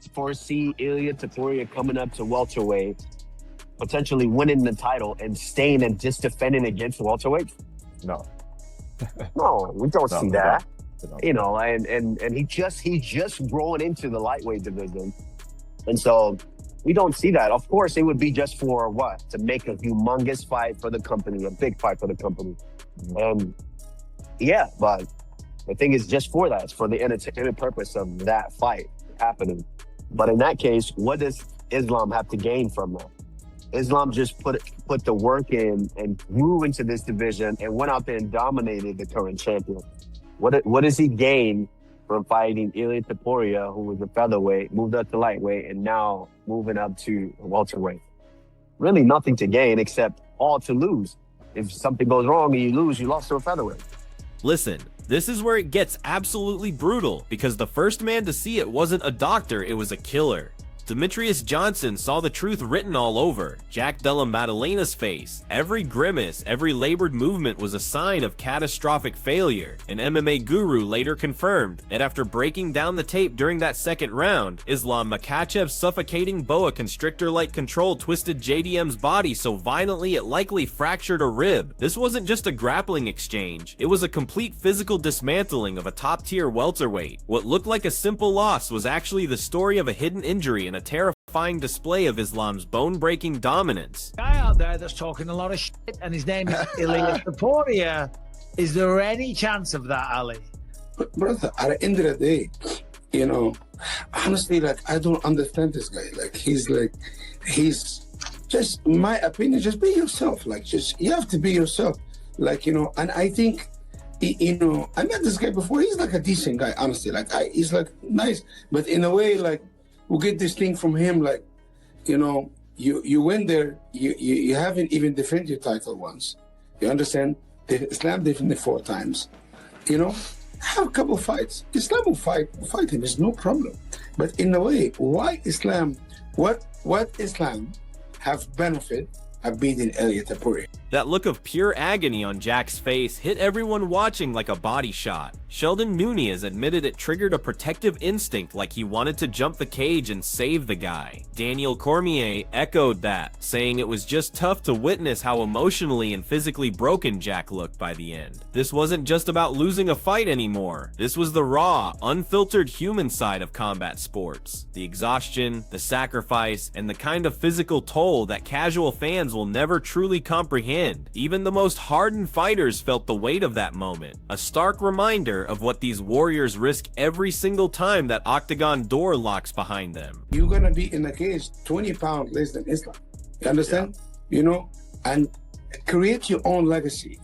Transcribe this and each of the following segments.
foresee Ilia Topuria coming up to welterweight, potentially winning the title and staying and just defending against welterweight? No. No, we don't see that. No. You know, and he just growing into the lightweight division. And so we don't see that. Of course, it would be just for what? To make a humongous fight for the company, a big fight for the company. Yeah, but the thing is just for that. It's for the entertainment purpose of that fight happening. But in that case, what does Islam have to gain from that? Islam just put the work in and grew into this division and went out there and dominated the current champion. What does he gain from fighting Ilia Topuria, who was a featherweight, moved up to lightweight, and now moving up to welterweight? Really nothing to gain except all to lose. If something goes wrong and you lose, you lost to a featherweight. Listen, this is where it gets absolutely brutal, because the first man to see it wasn't a doctor, it was a killer. Demetrious Johnson saw the truth written all over Jack Della Maddalena's face. Every grimace, every labored movement was a sign of catastrophic failure. An MMA guru later confirmed that after breaking down the tape during that second round, Islam Makhachev's suffocating boa constrictor-like control twisted JDM's body so violently it likely fractured a rib. This wasn't just a grappling exchange, it was a complete physical dismantling of a top-tier welterweight. What looked like a simple loss was actually the story of a hidden injury and a terrifying display of Islam's bone-breaking dominance. Guy out there that's talking a lot of shit, and his name is Ilia Topuria. Is there any chance of that, Ali? But brother, at the end of the day, you know, honestly, like, I don't understand this guy. Like, he's just, in my opinion, just be yourself. Like, just, you have to be yourself. Like, you know, and I think, you know, I met this guy before. He's like a decent guy, honestly. Like, he's like nice, but in a way, like, we get this thing from him, like, you know, you went there, you haven't even defended your title once. You understand? Islam defended 4 times. You know, have a couple of fights. Islam will fight him. There's no problem. But in a way, why Islam? What Islam have benefit of beating Ilia Topuria? That look of pure agony on Jack's face hit everyone watching like a body shot. Sheldon Nunez admitted it triggered a protective instinct, like he wanted to jump the cage and save the guy. Daniel Cormier echoed that, saying it was just tough to witness how emotionally and physically broken Jack looked by the end. This wasn't just about losing a fight anymore. This was the raw, unfiltered human side of combat sports. The exhaustion, the sacrifice, and the kind of physical toll that casual fans will never truly comprehend. Even the most hardened fighters felt the weight of that moment. A stark reminder of what these warriors risk every single time that Octagon door locks behind them. You're gonna be in the cage 20 pounds less than Islam. You understand? Yeah. You know, and create your own legacy.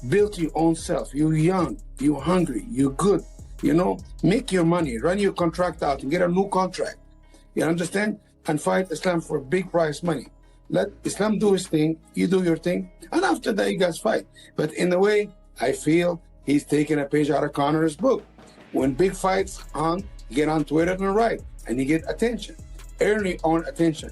Build your own self. You're young, you're hungry, you're good. You know, make your money, run your contract out and get a new contract. You understand? And fight Islam for big prize money. Let Islam do his thing, you do your thing, and after that you guys fight. But in a way, I feel he's taking a page out of Connor's book. When big fights on, get on Twitter and write, and you get attention. Earn your own attention.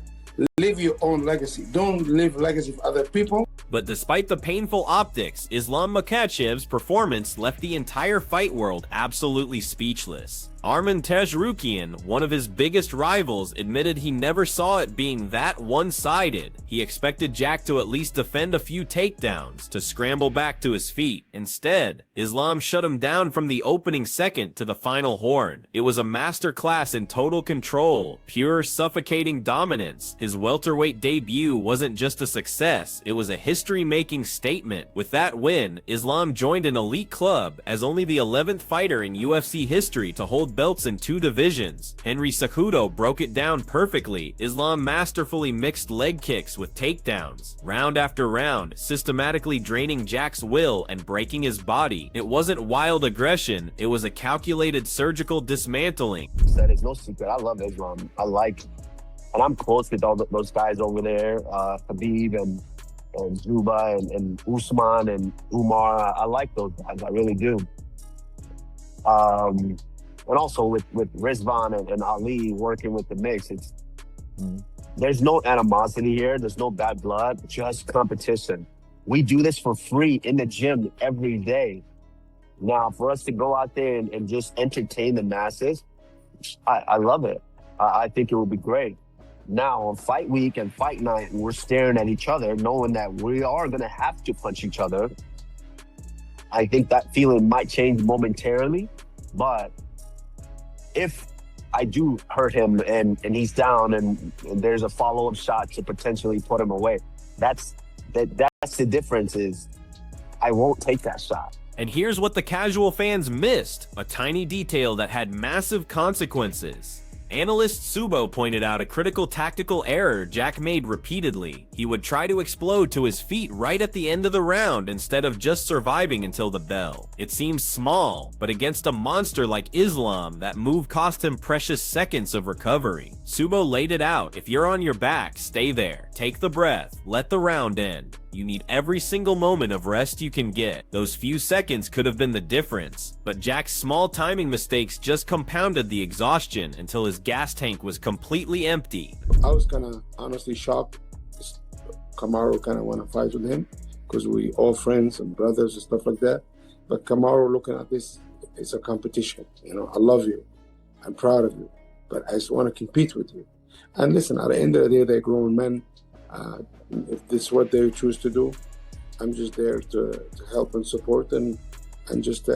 Live your own legacy. Don't live legacy of other people. But despite the painful optics, Islam Makhachev's performance left the entire fight world absolutely speechless. Arman Tajrukian, one of his biggest rivals, admitted he never saw it being that one-sided. He expected Jack to at least defend a few takedowns, to scramble back to his feet. Instead, Islam shut him down from the opening second to the final horn. It was a masterclass in total control, pure suffocating dominance. His welterweight debut wasn't just a success, it was a history-making statement. With that win, Islam joined an elite club as only the 11th fighter in UFC history to hold belts in 2 divisions. Henry Cejudo broke it down perfectly. Islam masterfully mixed leg kicks with takedowns, round after round, systematically draining Jack's will and breaking his body. It wasn't wild aggression, it was a calculated surgical dismantling. That is no secret. I love Islam. And I'm close with all those guys over there, Khabib and Zuba and Usman and Umar. I like those guys, I really do. And also with Rizvan and Ali working with the mix, there's no animosity here. There's no bad blood, just competition. We do this for free in the gym every day. Now, for us to go out there and just entertain the masses, I love it. I think it would be great. Now, on fight week and fight night, we're staring at each other, knowing that we are going to have to punch each other. I think that feeling might change momentarily, but if I do hurt him and he's down and there's a follow-up shot to potentially put him away, that's the difference is I won't take that shot. And here's what the casual fans missed, a tiny detail that had massive consequences. Analyst Subo pointed out a critical tactical error Jack made repeatedly. He would try to explode to his feet right at the end of the round instead of just surviving until the bell. It seems small, but against a monster like Islam, that move cost him precious seconds of recovery. Subo laid it out. If you're on your back, stay there. Take the breath. Let the round end. You need every single moment of rest you can get. Those few seconds could have been the difference, but Jack's small timing mistakes just compounded the exhaustion until his gas tank was completely empty. I was kind of honestly shocked. Kamaru kind of want to fight with him because we all friends and brothers and stuff like that. But Kamaru looking at this, it's a competition. You know, I love you. I'm proud of you. But I just want to compete with you. And listen, at the end of the day, they're grown men. If this is what they choose to do, I'm just there to help and support and just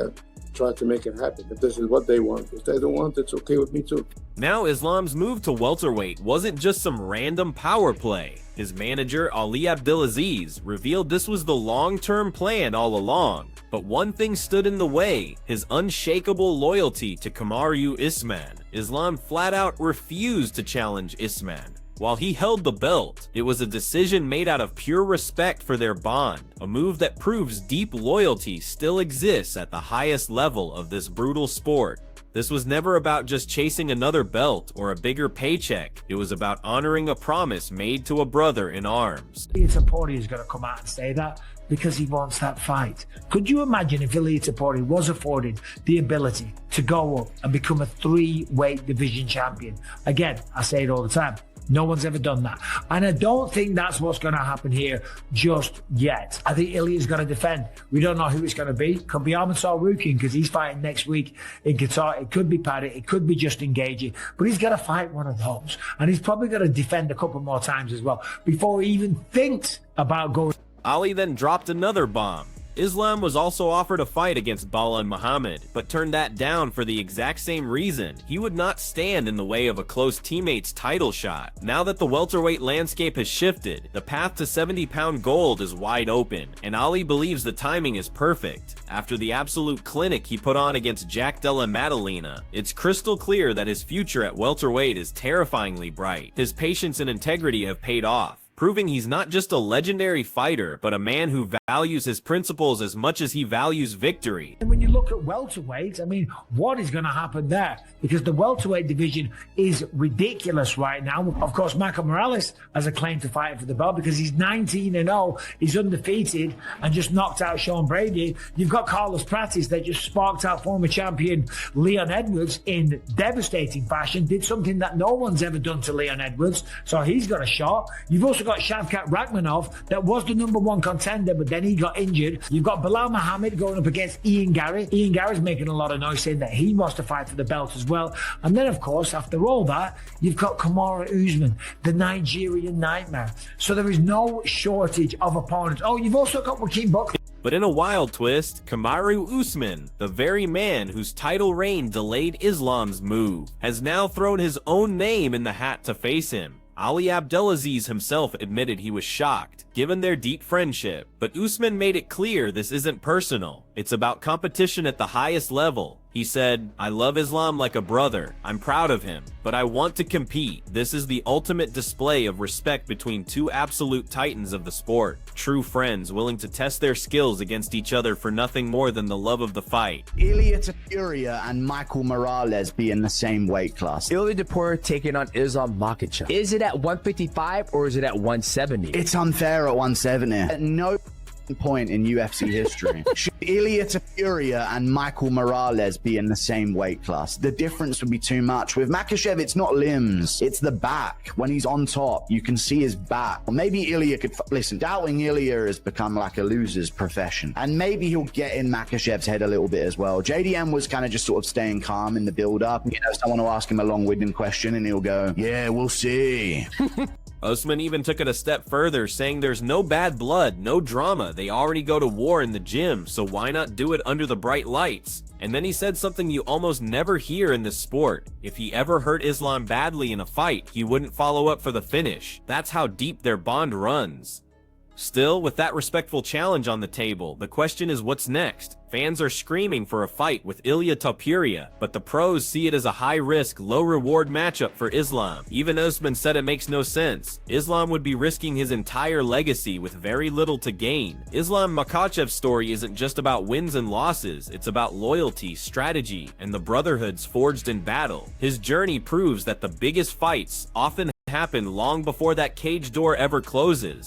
try to make it happen. If this is what they want, if they don't want, it's okay with me too. Now Islam's move to welterweight wasn't just some random power play. His manager, Ali Abdelaziz, revealed this was the long-term plan all along. But one thing stood in the way, his unshakable loyalty to Kamaru Usman. Islam flat out refused to challenge Usman. While he held the belt, it was a decision made out of pure respect for their bond, a move that proves deep loyalty still exists at the highest level of this brutal sport. This was never about just chasing another belt or a bigger paycheck. It was about honoring a promise made to a brother in arms. Ilia Topuria is going to come out and say that because he wants that fight. Could you imagine if Ilia Topuria was afforded the ability to go up and become a 3-weight division champion? Again, I say it all the time. No one's ever done that. And I don't think that's what's going to happen here just yet. I think Ilia's going to defend. We don't know who it's going to be. Could be Arman Tsarukyan because he's fighting next week in Qatar. It could be Paddy. It could be Justin Gaethje. But he's got to fight one of those. And he's probably going to defend a couple more times as well before he even thinks about going. Ali then dropped another bomb. Islam was also offered a fight against Bala Muhammad, but turned that down for the exact same reason. He would not stand in the way of a close teammate's title shot. Now that the welterweight landscape has shifted, the path to 70-pound gold is wide open, and Ali believes the timing is perfect. After the absolute clinic he put on against Jack Della Maddalena, it's crystal clear that his future at welterweight is terrifyingly bright. His patience and integrity have paid off, proving he's not just a legendary fighter, but a man who values his principles as much as he values victory. And when you look at welterweight, I mean, what is going to happen there? Because the welterweight division is ridiculous right now. Of course, Michael Morales has a claim to fight for the belt because he's 19-0, he's undefeated and just knocked out Sean Brady. You've got Carlos Pratis that just sparked out former champion Leon Edwards in devastating fashion, did something that no one's ever done to Leon Edwards, so he's got a shot. You've also got Shavkat Rakhmonov that was the #1 contender, but then he got injured. You've got Bilal Muhammad going up against Ian Gary. Ian Gary's making a lot of noise saying that he wants to fight for the belt as well. And then, of course, after all that, you've got Kamaru Usman, the Nigerian nightmare. So there is no shortage of opponents. Oh, you've also got Joaquin Buckley. But in a wild twist, Kamaru Usman, the very man whose title reign delayed Islam's move, has now thrown his own name in the hat to face him. Ali Abdelaziz himself admitted he was shocked, given their deep friendship, but Usman made it clear this isn't personal. It's about competition at the highest level. He said, "I love Islam like a brother. I'm proud of him, but I want to compete. This is the ultimate display of respect between two absolute titans of the sport. True friends willing to test their skills against each other for nothing more than the love of the fight." Ilia Topuria and Michael Morales be in the same weight class. Ilia Topuria taking on Islam Makhachev. Is it at 155 or is it at 170? It's unfair at 170. No point in UFC history. Should Ilia Topuria and Michael Morales be in the same weight class? The difference would be too much. With Makhachev, it's not limbs, it's the back. When he's on top, you can see his back. Or maybe Ilia could, listen, doubting Ilia has become like a loser's profession. And maybe he'll get in Makhachev's head a little bit as well. JDM was kind of just sort of staying calm in the build-up. You know, someone will ask him a long-winded question and he'll go, yeah, we'll see. Usman even took it a step further, saying there's no bad blood, no drama, they already go to war in the gym, so why not do it under the bright lights? And then he said something you almost never hear in this sport. If he ever hurt Islam badly in a fight, he wouldn't follow up for the finish. That's how deep their bond runs. Still, with that respectful challenge on the table, the question is what's next? Fans are screaming for a fight with Ilia Topuria, but the pros see it as a high-risk, low-reward matchup for Islam. Even Usman said it makes no sense. Islam would be risking his entire legacy with very little to gain. Islam Makhachev's story isn't just about wins and losses, it's about loyalty, strategy, and the brotherhoods forged in battle. His journey proves that the biggest fights often happen long before that cage door ever closes.